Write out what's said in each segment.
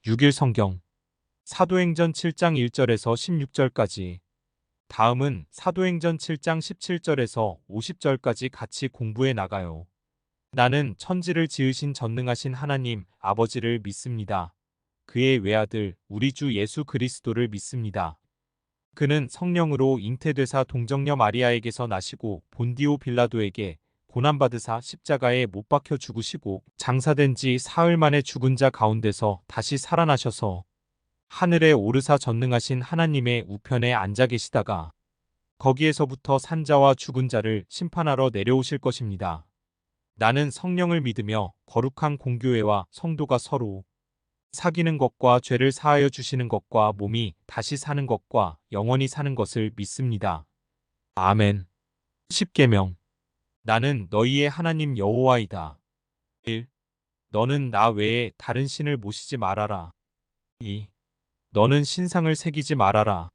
6일 성경 사도행전 7장 1절에서 16절까지. 다음은 사도행전 7장 17절에서 50절까지 같이 공부해 나가요. 나는 천지를 지으신 전능하신 하나님 아버지를 믿습니다. 그의 외아들 우리 주 예수 그리스도를 믿습니다. 그는 성령으로 잉태되사 동정녀 마리아에게서 나시고 본디오 빌라도에게 고난받으사 십자가에 못 박혀 죽으시고 장사된 지 사흘 만에 죽은 자 가운데서 다시 살아나셔서 하늘에 오르사 전능하신 하나님의 우편에 앉아 계시다가 거기에서부터 산자와 죽은 자를 심판하러 내려오실 것입니다. 나는 성령을 믿으며 거룩한 공교회와 성도가 서로 사귀는 것과 죄를 사하여 주시는 것과 몸이 다시 사는 것과 영원히 사는 것을 믿습니다. 아멘. 십계명. 나는 너희의 하나님 여호와이다. 1. 너는 나 외에 다른 신을 모시지 말아라. 2. 너는 신상을 새기지 말아라.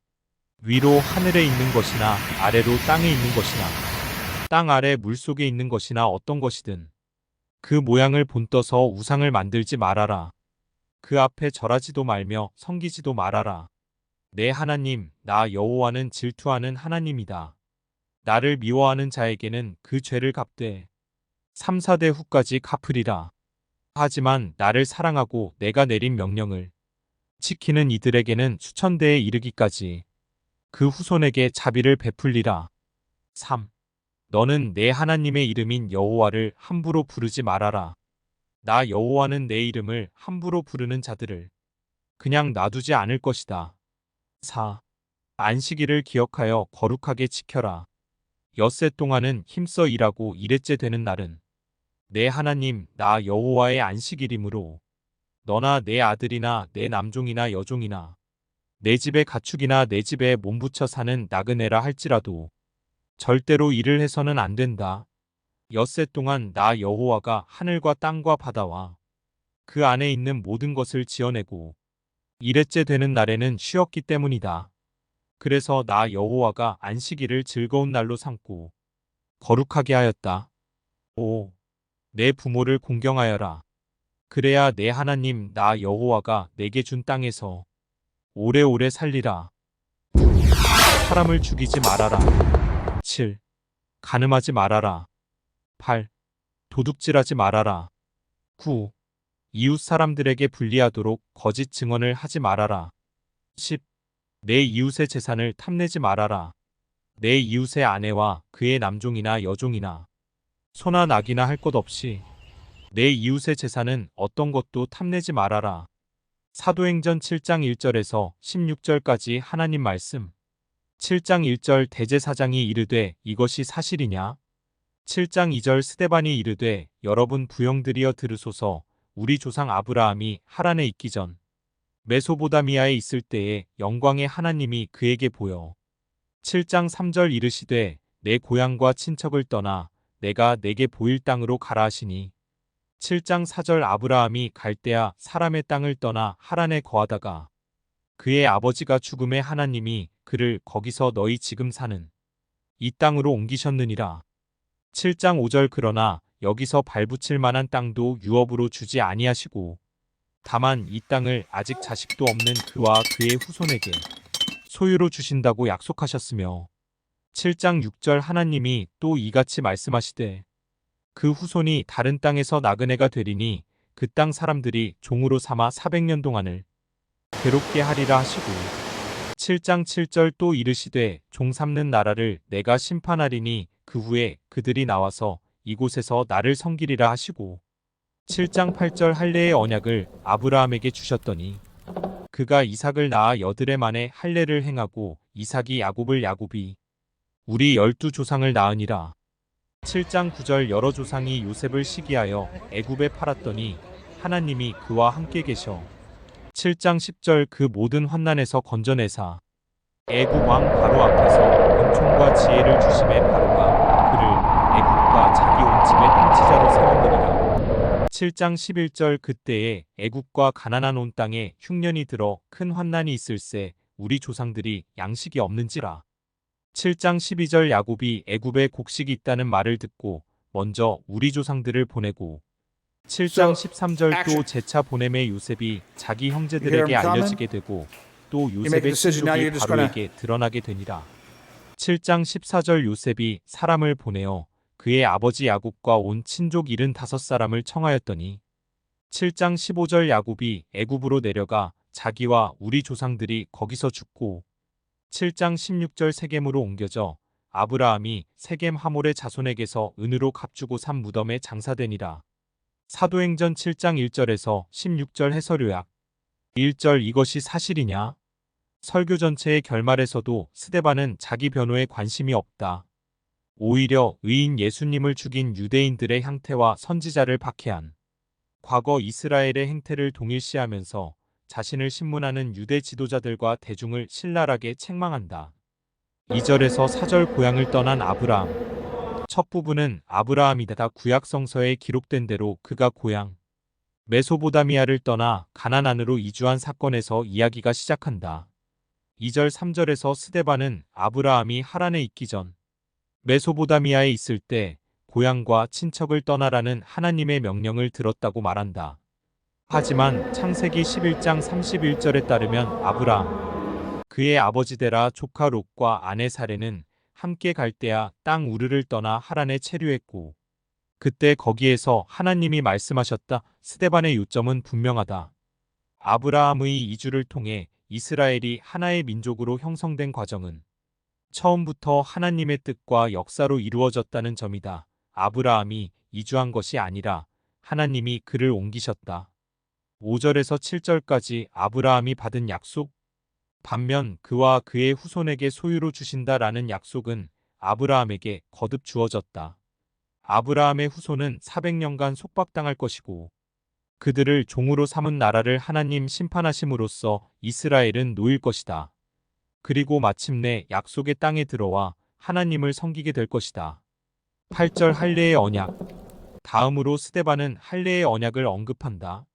위로 하늘에 있는 것이나 아래로 땅에 있는 것이나 땅 아래 물속에 있는 것이나 어떤 것이든 그 모양을 본떠서 우상을 만들지 말아라. 그 앞에 절하지도 말며 섬기지도 말아라. 내 하나님 나 여호와는 질투하는 하나님이다. 나를 미워하는 자에게는 그 죄를 갚되 3, 4대 후까지 갚으리라. 하지만 나를 사랑하고 내가 내린 명령을 지키는 이들에게는 수천대에 이르기까지 그 후손에게 자비를 베풀리라. 3. 너는 내 하나님의 이름인 여호와를 함부로 부르지 말아라. 나 여호와는 내 이름을 함부로 부르는 자들을 그냥 놔두지 않을 것이다. 4. 안식일을 기억하여 거룩하게 지켜라. 엿새 동안은 힘써 일하고 일했째 되는 날은 내 하나님 나 여호와의 안식일이므로 너나 내 아들이나 내 남종이나 여종이나 내 집의 가축이나 내 집에 몸붙여 사는 나그네라 할지라도 절대로 일을 해서는 안 된다. 엿새 동안 나 여호와가 하늘과 땅과 바다와 그 안에 있는 모든 것을 지어내고 일했째 되는 날에는 쉬었기 때문이다. 그래서 나 여호와가 안식일을 즐거운 날로 삼고 거룩하게 하였다. 5. 내 부모를 공경하여라. 그래야 내 하나님 나 여호와가 내게 준 땅에서 오래오래 살리라. 사람을 죽이지 말아라. 7. 간음하지 말아라. 8. 도둑질하지 말아라. 9. 이웃 사람들에게 불리하도록 거짓 증언을 하지 말아라. 10. 내 이웃의 재산을 탐내지 말아라. 내 이웃의 아내와 그의 남종이나 여종이나 소나 낙이나 할 것 없이 내 이웃의 재산은 어떤 것도 탐내지 말아라. 사도행전 7장 1절에서 16절까지 하나님 말씀. 7장 1절 대제사장이 이르되 이것이 사실이냐? 7장 2절 스데반이 이르되 여러분 부형들이여 들으소서. 우리 조상 아브라함이 하란에 있기 전 메소보다미아에 있을 때에 영광의 하나님이 그에게 보여 7장 3절 이르시되 내 고향과 친척을 떠나 내가 내게 보일 땅으로 가라 하시니 7장 4절 아브라함이 갈대아 사람의 땅을 떠나 하란에 거하다가 그의 아버지가 죽음에 하나님이 그를 거기서 너희 지금 사는 이 땅으로 옮기셨느니라. 7장 5절 그러나 여기서 발붙일 만한 땅도 유업으로 주지 아니하시고 다만 이 땅을 아직 자식도 없는 그와 그의 후손에게 소유로 주신다고 약속하셨으며 7장 6절 하나님이 또 이같이 말씀하시되 그 후손이 다른 땅에서 나그네가 되리니 그 땅 사람들이 종으로 삼아 400년 동안을 괴롭게 하리라 하시고 7장 7절 또 이르시되 종 삼는 나라를 내가 심판하리니 그 후에 그들이 나와서 이곳에서 나를 섬기리라 하시고 7장 8절 할례의 언약을 아브라함에게 주셨더니 그가 이삭을 낳아 여드레 만에 할례를 행하고 이삭이 야곱을 야곱이 우리 12조상을 낳으니라. 7장 9절 여러 조상이 요셉을 시기하여 애굽에 팔았더니 하나님이 그와 함께 계셔 7장 10절 그 모든 환난에서 건져내사 애굽 왕 바로 앞에서 은총과 지혜를 주심에 바로가 그를 애굽과 자기 온 집의 통치자로 세웠느니라. 7장 11절 그때에 애굽과 가나안 온 땅에 흉년이 들어 큰 환난이 있을세 우리 조상들이 양식이 없는지라. 7장 12절 야곱이 애굽에 곡식이 있다는 말을 듣고 먼저 우리 조상들을 보내고 7장 So, 13절 또 action. 제차 보냄에 요셉이 자기 You hear 형제들에게 him coming? 알려지게 되고 또 You make a 요셉의 decision. Now 친족이 you're just gonna 바로에게 드러나게 되니라. 7장 14절 요셉이 사람을 보내어 그의 아버지 야곱과 온 친족 75사람을 청하였더니 7장 15절 야곱이 애굽으로 내려가 자기와 우리 조상들이 거기서 죽고 7장 16절 세겜으로 옮겨져 아브라함이 세겜 하몰의 자손에게서 은으로 값주고 산 무덤에 장사되니라. 사도행전 7장 1절에서 16절 해설 요약 1절 이것이 사실이냐? 설교 전체의 결말에서도 스데반은 자기 변호에 관심이 없다. 오히려 의인 예수님을 죽인 유대인들의 향태와 선지자를 박해한 과거 이스라엘의 행태를 동일시하면서 자신을 신문하는 유대 지도자들과 대중을 신랄하게 책망한다. 2절에서 4절 고향을 떠난 아브라함. 첫 부분은 아브라함이다 구약 성서에 기록된 대로 그가 고향 메소보다미아를 떠나 가나안 안으로 이주한 사건에서 이야기가 시작한다. 2절 3절에서 스데반은 아브라함이 하란에 있기 전 메소보다미아에 있을 때 고향과 친척을 떠나라는 하나님의 명령을 들었다고 말한다. 하지만 창세기 11장 31절에 따르면 아브라함, 그의 아버지 데라 조카 롯과 아내 사레는 함께 갈대아 땅 우르를 떠나 하란에 체류했고 그때 거기에서 하나님이 말씀하셨다. 스데반의 요점은 분명하다. 아브라함의 이주를 통해 이스라엘이 하나의 민족으로 형성된 과정은 처음부터 하나님의 뜻과 역사로 이루어졌다는 점이다. 아브라함이 이주한 것이 아니라 하나님이 그를 옮기셨다. 5절에서 7절까지 아브라함이 받은 약속, 반면 그와 그의 후손에게 소유로 주신다라는 약속은 아브라함에게 거듭 주어졌다. 아브라함의 후손은 400년간 속박당할 것이고 그들을 종으로 삼은 나라를 하나님 심판하심으로써 이스라엘은 놓일 것이다. 그리고 마침내 약속의 땅에 들어와 하나님을 섬기게 될 것이다. 8절 할례의 언약. 다음으로 스데반은 할례의 언약을 언급한다.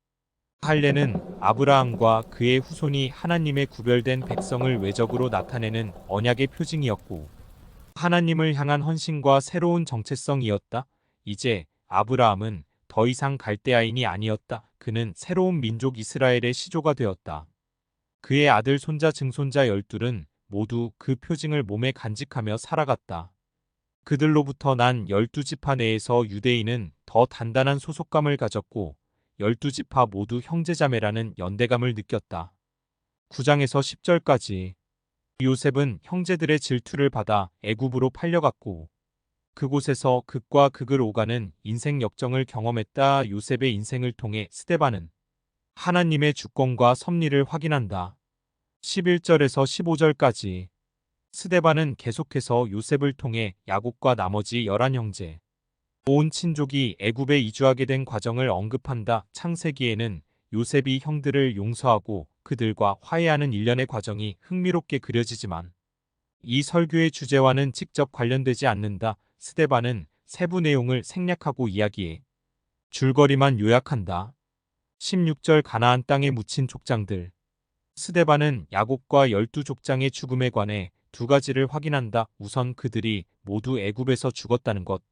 할례는 아브라함과 그의 후손이 하나님의 구별된 백성을 외적으로 나타내는 언약의 표징이었고 하나님을 향한 헌신과 새로운 정체성이었다. 이제 아브라함은 더 이상 갈대아인이 아니었다. 그는 새로운 민족 이스라엘의 시조가 되었다. 그의 아들, 손자, 증손자 12은 모두 그 표징을 몸에 간직하며 살아갔다. 그들로부터 난 12지파 내에서 유대인은 더 단단한 소속감을 가졌고 12지파 모두 형제자매라는 연대감을 느꼈다. 9장에서 10절까지 요셉은 형제들의 질투를 받아 애굽으로 팔려갔고 그곳에서 극과 극을 오가는 인생 역정을 경험했다. 요셉의 인생을 통해 스데반은 하나님의 주권과 섭리를 확인한다. 11절에서 15절까지 스데반은 계속해서 요셉을 통해 야곱과 나머지 11형제, 온 친족이 애굽에 이주하게 된 과정을 언급한다. 창세기에는 요셉이 형들을 용서하고 그들과 화해하는 일련의 과정이 흥미롭게 그려지지만 이 설교의 주제와는 직접 관련되지 않는다. 스데반은 세부 내용을 생략하고 이야기해 줄거리만 요약한다. 16절 가나안 땅에 묻힌 족장들. 스데반은 야곱과 12족장의 죽음에 관해 두 가지를 확인한다. 우선 그들이 모두 애굽에서 죽었다는 것.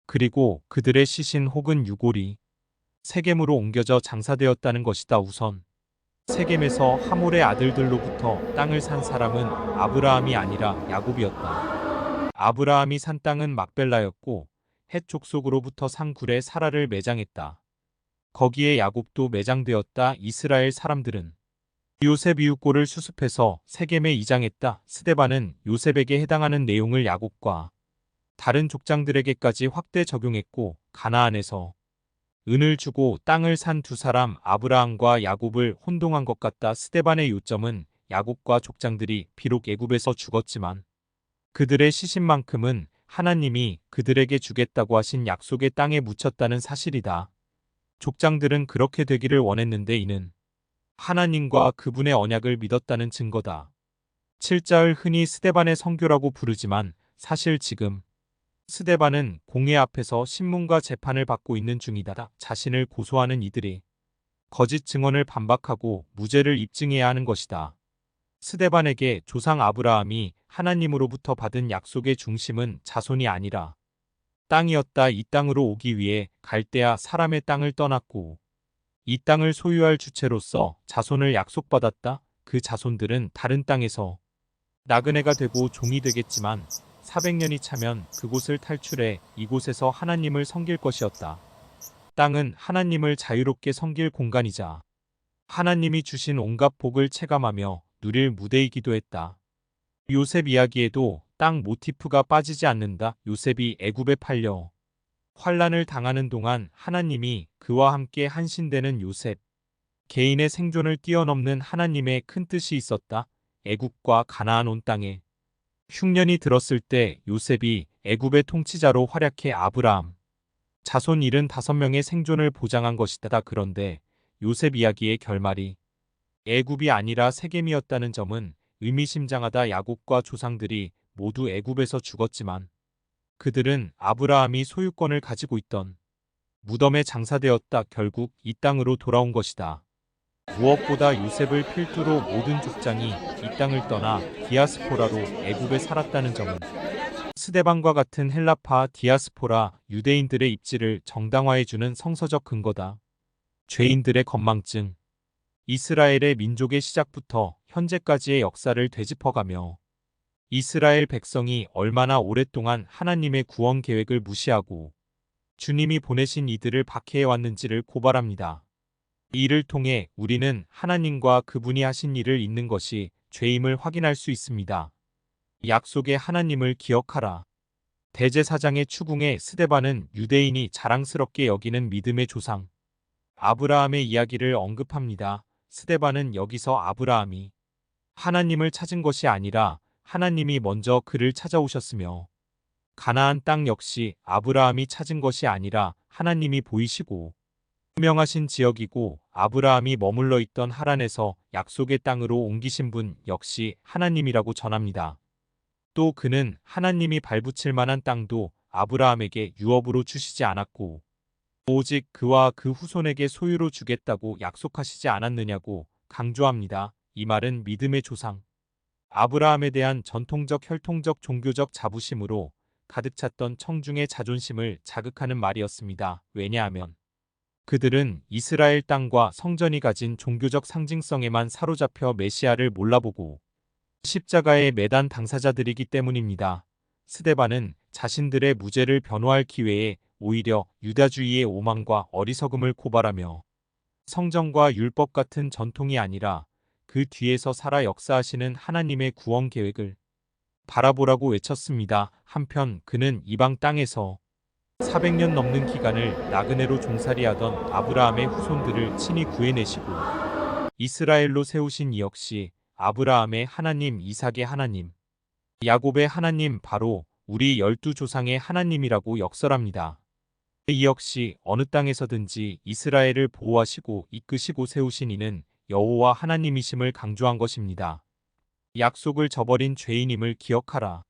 그리고 그들의 시신 혹은 유골이 세겜으로 옮겨져 장사되었다는 것이다. 우선 세겜에서 하몰의 아들들로부터 땅을 산 사람은 아브라함이 아니라 야곱이었다. 아브라함이 산 땅은 막벨라였고 헷 족속으로부터 산 굴에 사라를 매장했다. 거기에 야곱도 매장되었다. 이스라엘 사람들은 요셉 이웃골을 수습해서 세겜에 이장했다. 스데반은 요셉에게 해당하는 내용을 야곱과 다른 족장들에게까지 확대 적용했고 가나안에서 은을 주고 땅을 산 두 사람 아브라함과 야곱을 혼동한 것 같다. 스데반의 요점은 야곱과 족장들이 비록 애굽에서 죽었지만 그들의 시신만큼은 하나님이 그들에게 주겠다고 하신 약속의 땅에 묻혔다는 사실이다. 족장들은 그렇게 되기를 원했는데 이는 하나님과 그분의 언약을 믿었다는 증거다. 7자를 흔히 스데반의 선교라고 부르지만 사실 지금 스데반은 공회 앞에서 신문과 재판을 받고 있는 중이다. 자신을 고소하는 이들이 거짓 증언을 반박하고 무죄를 입증해야 하는 것이다. 스데반에게 조상 아브라함이 하나님으로부터 받은 약속의 중심은 자손이 아니라 땅이었다. 이 땅으로 오기 위해 갈대아 사람의 땅을 떠났고 이 땅을 소유할 주체로서 자손을 약속받았다. 그 자손들은 다른 땅에서 나그네가 되고 종이 되겠지만 400년이 차면 그곳을 탈출해 이곳에서 하나님을 섬길 것이었다. 땅은 하나님을 자유롭게 섬길 공간이자 하나님이 주신 온갖 복을 체감하며 누릴 무대이기도 했다. 요셉 이야기에도 땅 모티프가 빠지지 않는다. 요셉이 애굽에 팔려 환란을 당하는 동안 하나님이 그와 함께 한신되는 요셉. 개인의 생존을 뛰어넘는 하나님의 큰 뜻이 있었다. 애굽과 가나안 온 땅에 흉년이 들었을 때 요셉이 애굽의 통치자로 활약해 아브라함 자손 75명의 생존을 보장한 것이다. 그런데 요셉 이야기의 결말이 애굽이 아니라 세겜이었다는 점은 의미심장하다. 야곱과 조상들이 모두 애굽에서 죽었지만 그들은 아브라함이 소유권을 가지고 있던 무덤에 장사되었다. 결국 이 땅으로 돌아온 것이다. 무엇보다 요셉을 필두로 모든 족장이 이 땅을 떠나 디아스포라로 애굽에 살았다는 점은 스데반과 같은 헬라파 디아스포라 유대인들의 입지를 정당화해주는 성서적 근거다. 죄인들의 건망증. 이스라엘의 민족의 시작부터 현재까지의 역사를 되짚어가며 이스라엘 백성이 얼마나 오랫동안 하나님의 구원 계획을 무시하고 주님이 보내신 이들을 박해해왔는지를 고발합니다. 이를 통해 우리는 하나님과 그분이 하신 일을 잊는 것이 죄임을 확인할 수 있습니다. 약속의 하나님을 기억하라. 대제사장의 추궁에 스데반은 유대인이 자랑스럽게 여기는 믿음의 조상 아브라함의 이야기를 언급합니다. 스데반은 여기서 아브라함이 하나님을 찾은 것이 아니라 하나님이 먼저 그를 찾아오셨으며 가나안 땅 역시 아브라함이 찾은 것이 아니라 하나님이 보이시고 명하신 지역이고 아브라함이 머물러 있던 하란에서 약속의 땅으로 옮기신 분 역시 하나님이라고 전합니다. 또 그는 하나님이 발붙일 만한 땅도 아브라함에게 유업으로 주시지 않았고 오직 그와 그 후손에게 소유로 주겠다고 약속하시지 않았느냐고 강조합니다. 이 말은 믿음의 조상 아브라함에 대한 전통적 혈통적 종교적 자부심으로 가득 찼던 청중의 자존심을 자극하는 말이었습니다. 왜냐하면 그들은 이스라엘 땅과 성전이 가진 종교적 상징성에만 사로잡혀 메시아를 몰라보고 십자가에 매단 당사자들이기 때문입니다. 스데반은 자신들의 무죄를 변호할 기회에 오히려 유다주의의 오만과 어리석음을 고발하며 성전과 율법 같은 전통이 아니라 그 뒤에서 살아 역사하시는 하나님의 구원 계획을 바라보라고 외쳤습니다. 한편 그는 이방 땅에서 400년 넘는 기간을 나그네로 종살이하던 아브라함의 후손들을 친히 구해내시고 이스라엘로 세우신 이 역시 아브라함의 하나님, 이삭의 하나님, 야곱의 하나님, 바로 우리 12조상의 하나님이라고 역설합니다. 이 역시 어느 땅에서든지 이스라엘을 보호하시고 이끄시고 세우신 이는 여호와 하나님이심을 강조한 것입니다. 약속을 저버린 죄인임을 기억하라.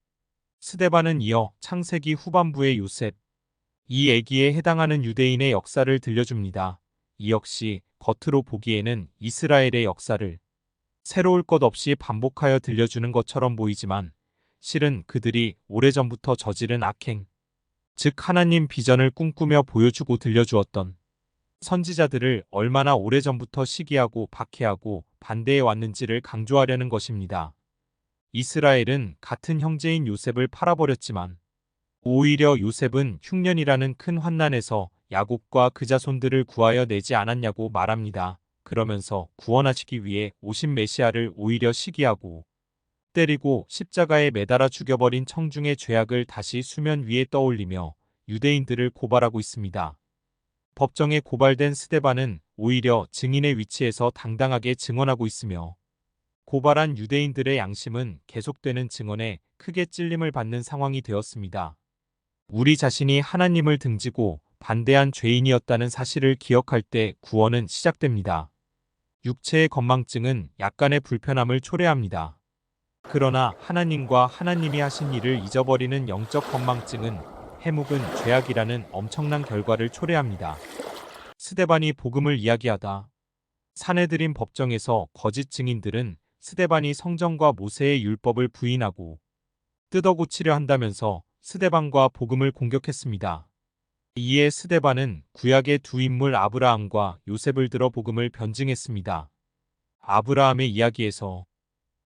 스데반은 이어 창세기 후반부의 요셉, 이 얘기에 해당하는 유대인의 역사를 들려줍니다. 이 역시 겉으로 보기에는 이스라엘의 역사를 새로울 것 없이 반복하여 들려주는 것처럼 보이지만 실은 그들이 오래전부터 저지른 악행, 즉 하나님 비전을 꿈꾸며 보여주고 들려주었던 선지자들을 얼마나 오래전부터 시기하고 박해하고 반대해 왔는지를 강조하려는 것입니다. 이스라엘은 같은 형제인 요셉을 팔아버렸지만 오히려 요셉은 흉년이라는 큰 환난에서 야곱과 그 자손들을 구하여 내지 않았냐고 말합니다. 그러면서 구원하시기 위해 오신 메시아를 오히려 시기하고 때리고 십자가에 매달아 죽여버린 청중의 죄악을 다시 수면 위에 떠올리며 유대인들을 고발하고 있습니다. 법정에 고발된 스데반은 오히려 증인의 위치에서 당당하게 증언하고 있으며 고발한 유대인들의 양심은 계속되는 증언에 크게 찔림을 받는 상황이 되었습니다. 우리 자신이 하나님을 등지고 반대한 죄인이었다는 사실을 기억할 때 구원은 시작됩니다. 육체의 건망증은 약간의 불편함을 초래합니다. 그러나 하나님과 하나님이 하신 일을 잊어버리는 영적 건망증은 해묵은 죄악이라는 엄청난 결과를 초래합니다. 스데반이 복음을 이야기하다. 사내들인 법정에서 거짓 증인들은 스데반이 성전과 모세의 율법을 부인하고 뜯어고치려 한다면서 스데반과 복음을 공격했습니다. 이에 스데반은 구약의 두 인물 아브라함과 요셉을 들어 복음을 변증했습니다. 아브라함의 이야기에서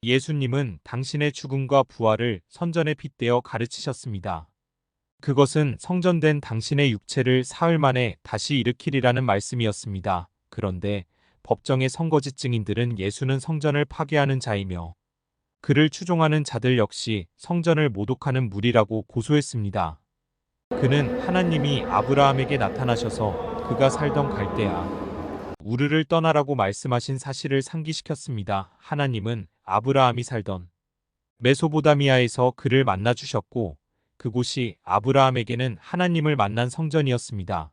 예수님은 당신의 죽음과 부활을 선전에 빗대어 가르치셨습니다. 그것은 성전된 당신의 육체를 사흘 만에 다시 일으키리라는 말씀이었습니다. 그런데 법정의 선거짓 증인들은 예수는 성전을 파괴하는 자이며 그를 추종하는 자들 역시 성전을 모독하는 무리라고 고소했습니다. 그는 하나님이 아브라함에게 나타나셔서 그가 살던 갈대아 우르를 떠나라고 말씀하신 사실을 상기시켰습니다. 하나님은 아브라함이 살던 메소보다미아에서 그를 만나 주셨고 그곳이 아브라함에게는 하나님을 만난 성전이었습니다.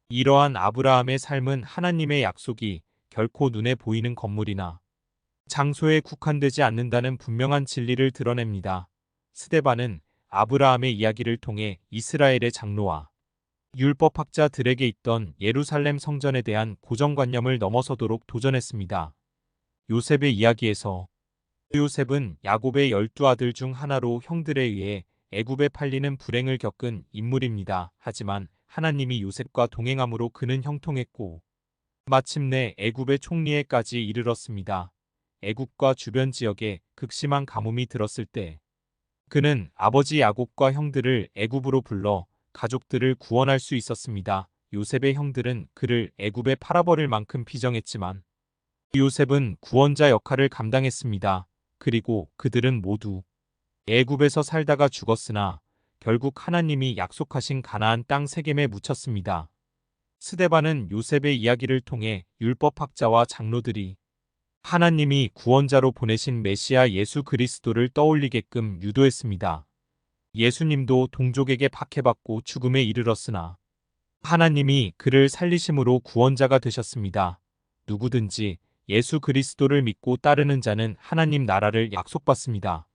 이러한 아브라함의 삶은 하나님의 약속이 결코 눈에 보이는 건물이나 장소에 국한되지 않는다는 분명한 진리를 드러냅니다. 스데반은 아브라함의 이야기를 통해 이스라엘의 장로와 율법학자들에게 있던 예루살렘 성전에 대한 고정관념을 넘어서도록 도전했습니다. 요셉의 이야기에서 요셉은 야곱의 12아들 중 하나로 형들에 의해 애굽에 팔리는 불행을 겪은 인물입니다. 하지만 하나님이 요셉과 동행함으로 그는 형통했고 마침내 애굽의 총리에까지 이르렀습니다. 애굽과 주변 지역에 극심한 가뭄이 들었을 때 그는 아버지 야곱과 형들을 애굽으로 불러 가족들을 구원할 수 있었습니다. 요셉의 형들은 그를 애굽에 팔아버릴 만큼 비정했지만 요셉은 구원자 역할을 감당했습니다. 그리고 그들은 모두 애굽에서 살다가 죽었으나 결국 하나님이 약속하신 가나안 땅 세겜에 묻혔습니다. 스데반은 요셉의 이야기를 통해 율법학자와 장로들이 하나님이 구원자로 보내신 메시아 예수 그리스도를 떠올리게끔 유도했습니다. 예수님도 동족에게 박해받고 죽음에 이르렀으나 하나님이 그를 살리심으로 구원자가 되셨습니다. 누구든지 예수 그리스도를 믿고 따르는 자는 하나님 나라를 약속받습니다.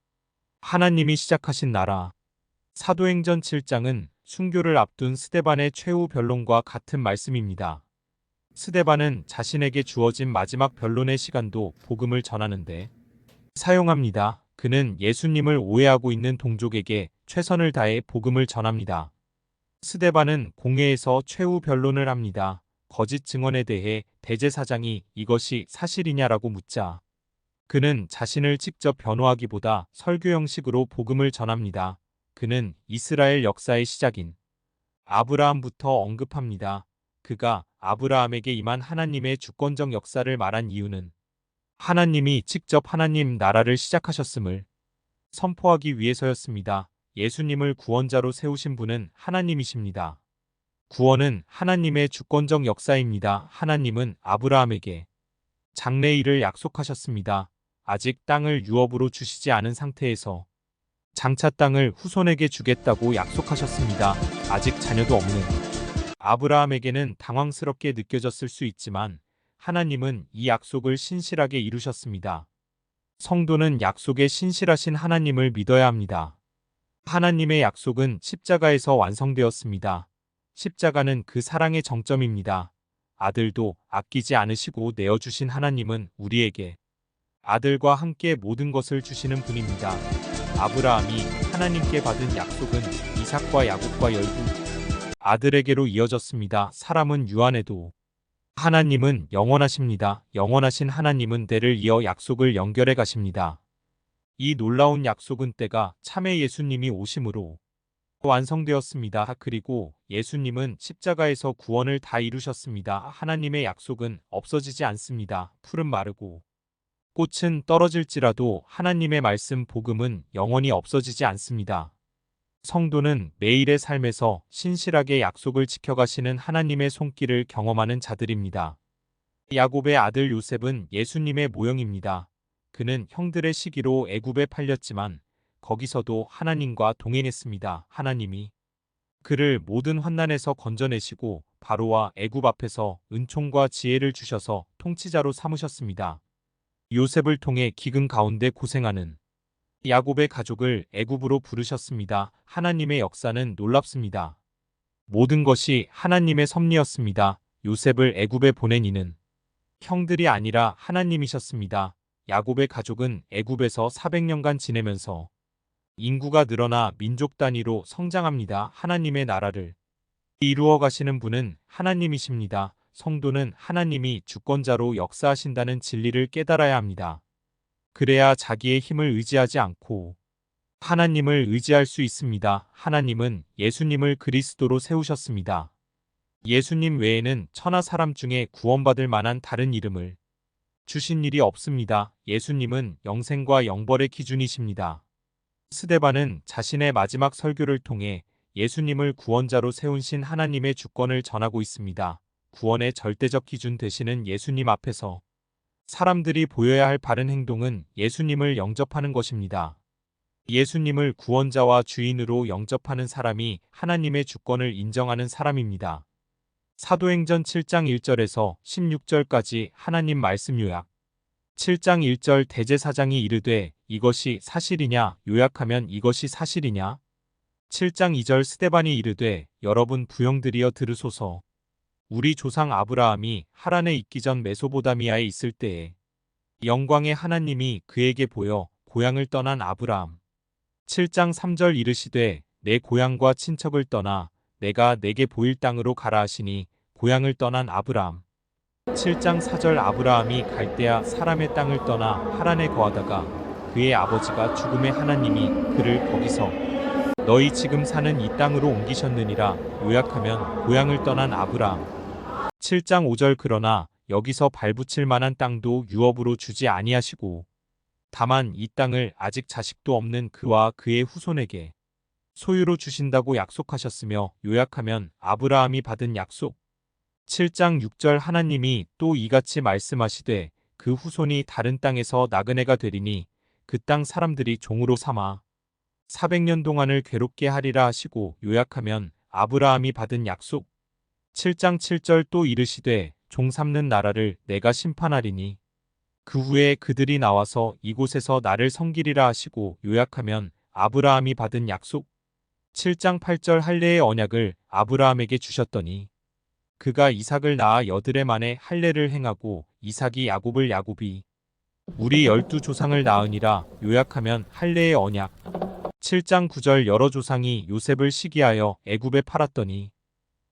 하나님이 시작하신 나라. 사도행전 7장은 순교를 앞둔 스데반의 최후 변론과 같은 말씀입니다. 스데반은 자신에게 주어진 마지막 변론의 시간도 복음을 전하는데 사용합니다. 그는 예수님을 오해하고 있는 동족에게 최선을 다해 복음을 전합니다. 스데반은 공회에서 최후 변론을 합니다. 거짓 증언에 대해 대제사장이 이것이 사실이냐라고 묻자 그는 자신을 직접 변호하기보다 설교 형식으로 복음을 전합니다. 그는 이스라엘 역사의 시작인 아브라함부터 언급합니다. 그가 아브라함에게 임한 하나님의 주권적 역사를 말한 이유는 하나님이 직접 하나님 나라를 시작하셨음을 선포하기 위해서였습니다. 예수님을 구원자로 세우신 분은 하나님이십니다. 구원은 하나님의 주권적 역사입니다. 하나님은 아브라함에게 장래일을 약속하셨습니다. 아직 땅을 유업으로 주시지 않은 상태에서 장차 땅을 후손에게 주겠다고 약속하셨습니다. 아직 자녀도 없는 아브라함에게는 당황스럽게 느껴졌을 수 있지만 하나님은 이 약속을 신실하게 이루셨습니다. 성도는 약속에 신실하신 하나님을 믿어야 합니다. 하나님의 약속은 십자가에서 완성되었습니다. 십자가는 그 사랑의 정점입니다. 아들도 아끼지 않으시고 내어주신 하나님은 우리에게 아들과 함께 모든 것을 주시는 분입니다. 아브라함이 하나님께 받은 약속은 이삭과 야곱과 12아들에게로 이어졌습니다. 사람은 유한해도 하나님은 영원하십니다. 영원하신 하나님은 때를 이어 약속을 연결해 가십니다. 이 놀라운 약속은 때가 참에 예수님이 오심으로 완성되었습니다. 그리고 예수님은 십자가에서 구원을 다 이루셨습니다. 하나님의 약속은 없어지지 않습니다. 풀은 마르고 꽃은 떨어질지라도 하나님의 말씀 복음은 영원히 없어지지 않습니다. 성도는 매일의 삶에서 신실하게 약속을 지켜가시는 하나님의 손길을 경험하는 자들입니다. 야곱의 아들 요셉은 예수님의 모형입니다. 그는 형들의 시기로 애굽에 팔렸지만 거기서도 하나님과 동행했습니다. 하나님이 그를 모든 환난에서 건져내시고 바로와 애굽 앞에서 은총과 지혜를 주셔서 통치자로 삼으셨습니다. 요셉을 통해 기근 가운데 고생하는 야곱의 가족을 애굽으로 부르셨습니다. 하나님의 역사는 놀랍습니다. 모든 것이 하나님의 섭리였습니다. 요셉을 애굽에 보낸 이는 형들이 아니라 하나님이셨습니다. 야곱의 가족은 애굽에서 400년간 지내면서 인구가 늘어나 민족 단위로 성장합니다. 하나님의 나라를 이루어 가시는 분은 하나님이십니다. 성도는 하나님이 주권자로 역사하신다는 진리를 깨달아야 합니다. 그래야 자기의 힘을 의지하지 않고 하나님을 의지할 수 있습니다. 하나님은 예수님을 그리스도로 세우셨습니다. 예수님 외에는 천하 사람 중에 구원받을 만한 다른 이름을 주신 일이 없습니다. 예수님은 영생과 영벌의 기준이십니다. 스데반은 자신의 마지막 설교를 통해 예수님을 구원자로 세우신 하나님의 주권을 전하고 있습니다. 구원의 절대적 기준 되시는 예수님 앞에서 사람들이 보여야 할 바른 행동은 예수님을 영접하는 것입니다. 예수님을 구원자와 주인으로 영접하는 사람이 하나님의 주권을 인정하는 사람입니다. 사도행전 7장 1절에서 16절까지 하나님 말씀 요약. 7장 1절 대제사장이 이르되 이것이 사실이냐 요약하면 이것이 사실이냐. 7장 2절 스데반이 이르되 여러분 부형들이여 들으소서. 우리 조상 아브라함이 하란에 있기 전 메소보다미아에 있을 때에 영광의 하나님이 그에게 보여 고향을 떠난 아브라함. 7장 3절 이르시되 내 고향과 친척을 떠나 내가 내게 보일 땅으로 가라 하시니 고향을 떠난 아브라함. 7장 4절 아브라함이 갈대아 사람의 땅을 떠나 하란에 거하다가 그의 아버지가 죽음의 하나님이 그를 거기서 너희 지금 사는 이 땅으로 옮기셨느니라. 요약하면 고향을 떠난 아브라함. 7장 5절 그러나 여기서 발붙일 만한 땅도 유업으로 주지 아니하시고 다만 이 땅을 아직 자식도 없는 그와 그의 후손에게 소유로 주신다고 약속하셨으며 요약하면 아브라함이 받은 약속. 7장 6절 하나님이 또 이같이 말씀하시되 그 후손이 다른 땅에서 나그네가 되리니 그 땅 사람들이 종으로 삼아 400년 동안을 괴롭게 하리라 하시고 요약하면 아브라함이 받은 약속. 7장 7절 또 이르시되 종 삼는 나라를 내가 심판하리니 그 후에 그들이 나와서 이곳에서 나를 섬기리라 하시고 요약하면 아브라함이 받은 약속. 7장 8절 할례의 언약을 아브라함에게 주셨더니 그가 이삭을 낳아 여드레 만에 할례를 행하고 이삭이 야곱을 야곱이 우리 12조상을 낳으니라. 요약하면 할례의 언약. 7장 9절 여러 조상이 요셉을 시기하여 애굽에 팔았더니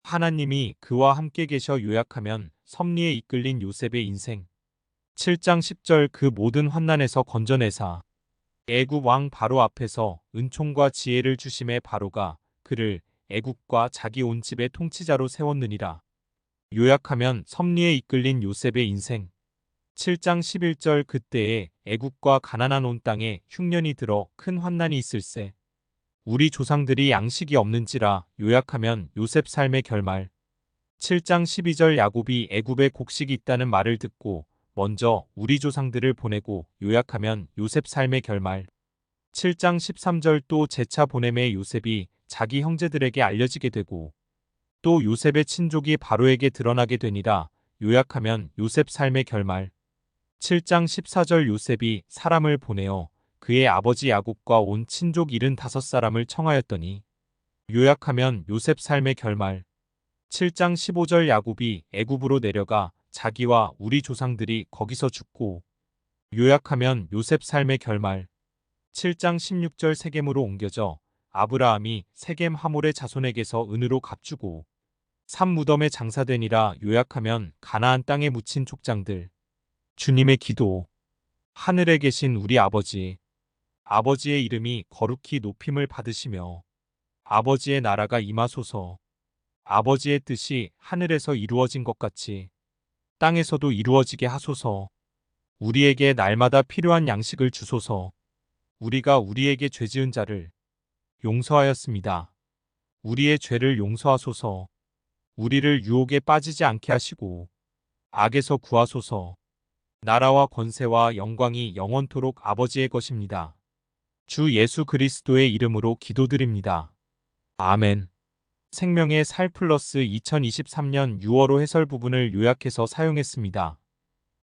하나님이 그와 함께 계셔. 요약하면 섭리에 이끌린 요셉의 인생. 7장 10절 그 모든 환난에서 건져내사 애굽 왕 바로 앞에서 은총과 지혜를 주심에 바로가 그를 애굽과 자기 온 집의 통치자로 세웠느니라. 요약하면 섭리에 이끌린 요셉의 인생. 7장 11절 그때에 애굽과 가나안 온 땅에 흉년이 들어 큰 환난이 있을세. 우리 조상들이 양식이 없는지라. 요약하면 요셉 삶의 결말. 7장 12절 야곱이 애굽에 곡식이 있다는 말을 듣고 먼저 우리 조상들을 보내고 요약하면 요셉 삶의 결말. 7장 13절 또 재차 보냄에 요셉이 자기 형제들에게 알려지게 되고 또 요셉의 친족이 바로에게 드러나게 되니라. 요약하면 요셉 삶의 결말. 7장 14절 요셉이 사람을 보내어 그의 아버지 야곱과 온 친족 75사람을 청하였더니 요약하면 요셉 삶의 결말. 7장 15절 야곱이 애굽으로 내려가 자기와 우리 조상들이 거기서 죽고 요약하면 요셉 삶의 결말. 7장 16절 세겜으로 옮겨져 아브라함이 세겜 하몰의 자손에게서 은으로 값주고 산 무덤에 장사되니라. 요약하면 가나안 땅에 묻힌 족장들. 주님의 기도. 하늘에 계신 우리 아버지. 아버지의 이름이 거룩히 높임을 받으시며 아버지의 나라가 임하소서. 아버지의 뜻이 하늘에서 이루어진 것 같이 땅에서도 이루어지게 하소서. 우리에게 날마다 필요한 양식을 주소서. 우리가 우리에게 죄 지은 자를 용서하였습니다. 우리의 죄를 용서하소서. 우리를 유혹에 빠지지 않게 하시고 악에서 구하소서. 나라와 권세와 영광이 영원토록 아버지의 것입니다. 주 예수 그리스도의 이름으로 기도드립니다. 아멘. 생명의 살 플러스 2023년 6월호 해설 부분을 요약해서 사용했습니다.